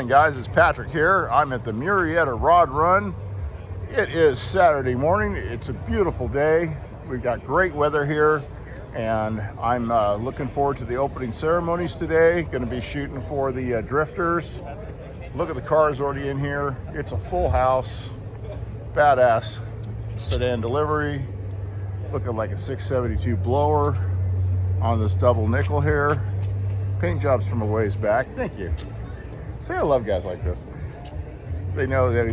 morning, guys. It's Patrick here. I'm at the Murietta Rod Run. It is Saturday morning. It's a beautiful day. We've got great weather here, and I'm looking forward to the opening ceremonies today. Going to be shooting for the drifters. Look at the cars already in here. It's a full house. Badass sedan delivery. Looking like a 672 blower on this double nickel here. Paint jobs from a ways back. Thank you. Say I love guys like this. They know that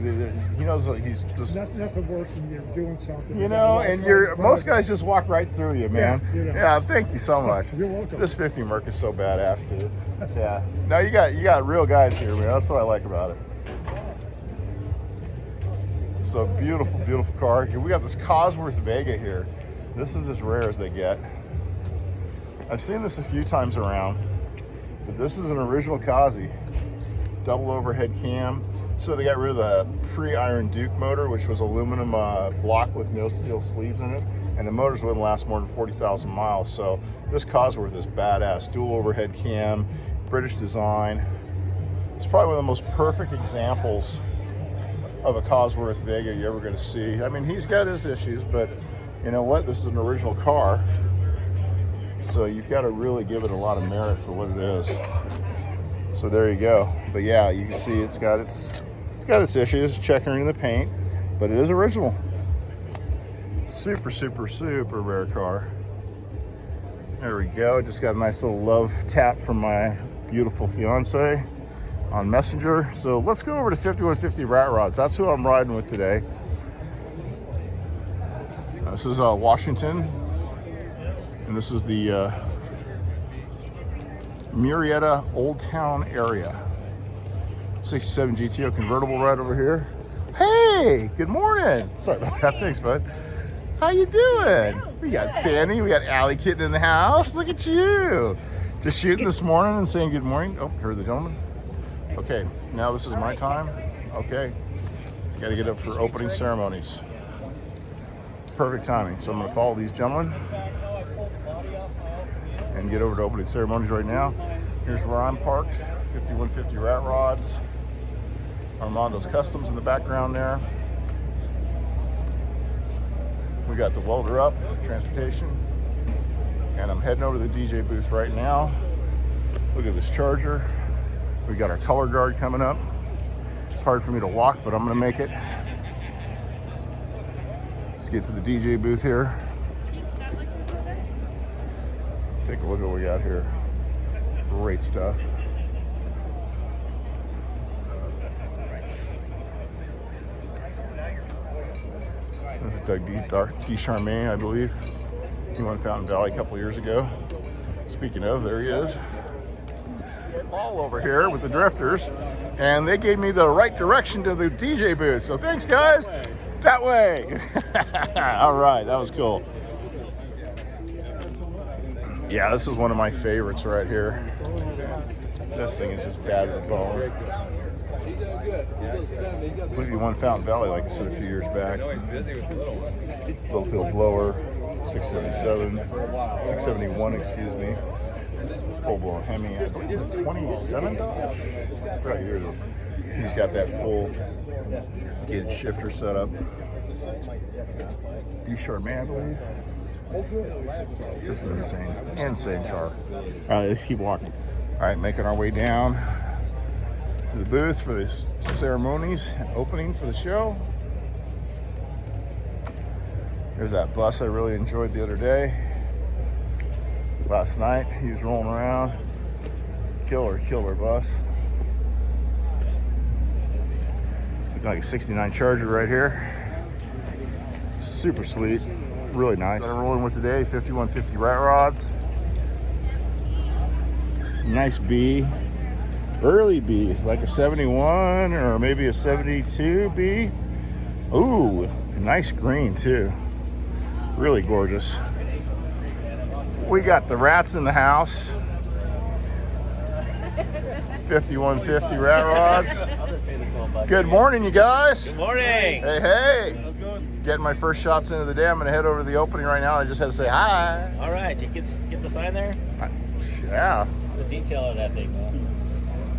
he knows that he's just nothing worse than you're doing something. You know, and most guys just walk right through you, man. Yeah, you know. Yeah, thank you so much. You're welcome. This 50 Merc is so badass too. Yeah. No, you got real guys here, man. That's what I like about it. So beautiful, beautiful car. Here we got this Cosworth Vega here. This is as rare as they get. I've seen this a few times around, but this is an original Kazi. Double overhead cam. So they got rid of the pre-Iron Duke motor, which was aluminum block with no steel sleeves in it, and the motors wouldn't last more than 40,000 miles. So this Cosworth is badass. Dual overhead cam, British design. It's probably one of the most perfect examples of a Cosworth Vega you're ever going to see. I mean, he's got his issues, but you know what? This is an original car, so you've got to really give it a lot of merit for what it is. So there you go. But yeah, you can see it's got its issues, checkering in the paint, but it is original. Super, super, super rare car. There we go. Just got a nice little love tap from my beautiful fiance on Messenger. So let's go over to 5150 Rat Rods. That's who I'm riding with today. This is Washington, and this is the Murrieta Old Town area. 67 GTO convertible right over here. Hey, good morning. Sorry about that. Thanks, bud. How you doing? We got Sandy, we got Allie Kitten in the house. Look at you. Just shooting this morning and saying good morning. Oh, here are the gentlemen. Okay, now this is my time. Okay, got to get up for opening ceremonies. Perfect timing. So I'm going to follow these gentlemen and get over to opening ceremonies right now. Here's where I'm parked. 5150 Rat Rods. Armando's Customs in the background there. We got the welder up, transportation. And I'm heading over to the DJ booth right now. Look at this Charger. We got our color guard coming up. It's hard for me to walk, but I'm gonna make it. Let's get to the DJ booth here. Take a look at what we got here. Great stuff. This is Doug D. Charmaine, I believe. He won Fountain Valley a couple years ago. Speaking of, there he is. All over here with the drifters, and they gave me the right direction to the DJ booth. So thanks, guys. That way. All right, that was cool. Yeah, this is one of my favorites right here. This thing is just bad at the bone. I believe he won Fountain Valley, like I said, a few years back. Little field blower, 677, 671, excuse me. Full blown Hemi. I believe it's a 27 Dodge. I forgot what year it is. He's got that full gauge shifter set up. D. Charmaine, I believe. Just an insane car. All right, let's keep walking. All right, making our way down to the booth for this ceremonies opening for the show. There's that bus I really enjoyed the other day. Last night, he was rolling around. Killer bus. Looking like a 69 Charger right here. Super sweet. Really nice. What I'm rolling with today, 5150 Rat Rods. Nice B. Early B, like a 71 or maybe a 72 B. Ooh, nice green too. Really gorgeous. We got the rats in the house. 5150 Rat Rods. Good morning, you guys. Good morning. Hey. Getting my first shots into the day. I'm gonna head over to the opening right now. I just had to say hi. All right, you get the sign there? Yeah. The detail of that thing, man.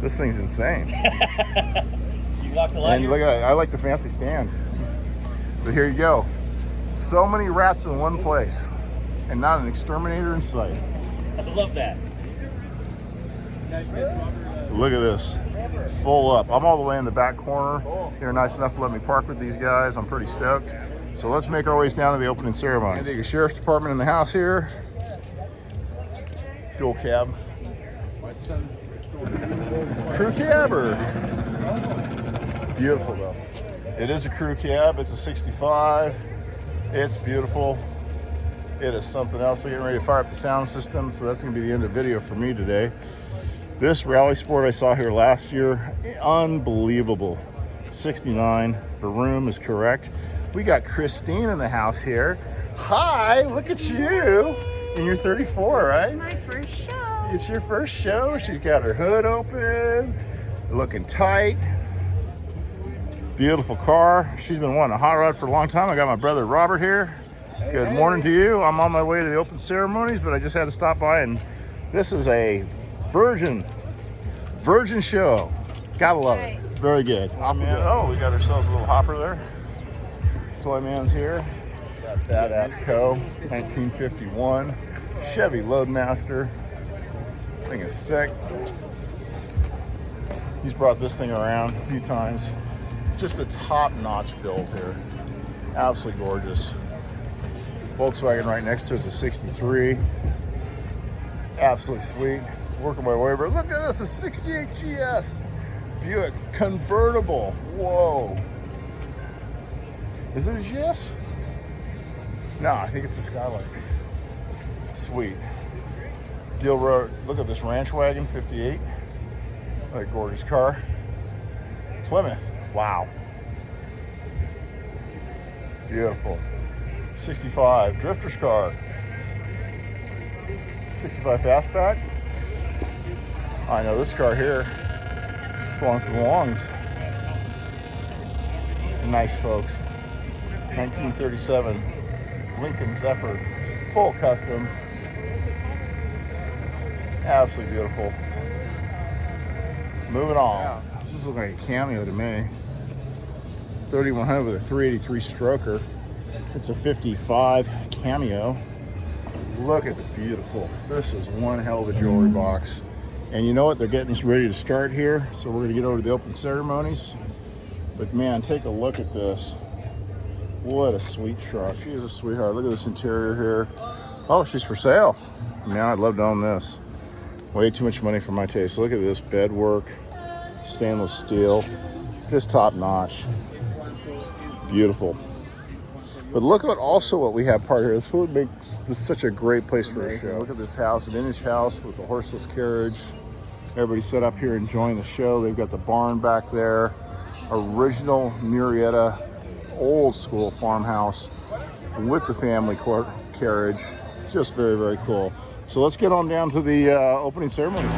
This thing's insane. You walked the line. And look at it. I like the fancy stand. But here you go. So many rats in one place, and not an exterminator in sight. I love that. Look at this. Full up. I'm all the way in the back corner. They're nice enough to let me park with these guys. I'm pretty stoked. So let's make our ways down to the opening ceremony. I think a sheriff's department in the house here. Dual cab. Crew cabber. Beautiful though. It is a crew cab. It's a 65. It's beautiful. It is something else. We're getting ready to fire up the sound system, so that's going to be the end of the video for me today. This Rally Sport I saw here last year, unbelievable. 69. The room is correct. We got Christine in the house here. Hi, look at you. And you're 34, right? My first show. It's your first show. She's got her hood open, looking tight. Beautiful car. She's been wanting a hot rod for a long time. I got my brother Robert here. Good morning to you. I'm on my way to the open ceremonies, but I just had to stop by, and this is a virgin show. Gotta love it. Very good. Oh, we got ourselves a little hopper there. Toy Man's here. Got badass Co. 1951 Chevy Loadmaster. Thing is sick. He's brought this thing around a few times. Just a top-notch build here. Absolutely gorgeous. Volkswagen right next to it is a 63. Absolutely sweet. Working my way over. Look at this, a 68 GS Buick convertible. Whoa. Is it a GS? No, I think it's a Skylark. Sweet. Deal Road. Look at this Ranch Wagon 58. What a gorgeous car. Plymouth. Wow. Beautiful. 65 drifter's car. 65 fastback. I know this car here. This belongs to the Longs. Nice, folks. 1937 Lincoln Zephyr, full custom. Absolutely beautiful. Moving on. This is looking like a Cameo to me. 3100 with a 383 stroker. It's a 55 Cameo. Look at the beautiful. This is one hell of a jewelry box. And you know what? They're getting us ready to start here. So we're gonna get over to the open ceremonies. But man, take a look at this. What a sweet truck. She is a sweetheart. Look at this interior here. Oh, she's for sale. Man, I'd love to own this. Way too much money for my taste. Look at this bed work. Stainless steel. Just top notch. Beautiful. But look at also what we have part here. This is what makes this such a great place for a show. Look at this house, a vintage house with a horseless carriage. Everybody's set up here enjoying the show. They've got the barn back there. Original Murrieta, old school farmhouse with the family carriage. Just very, very cool. So let's get on down to the opening ceremony.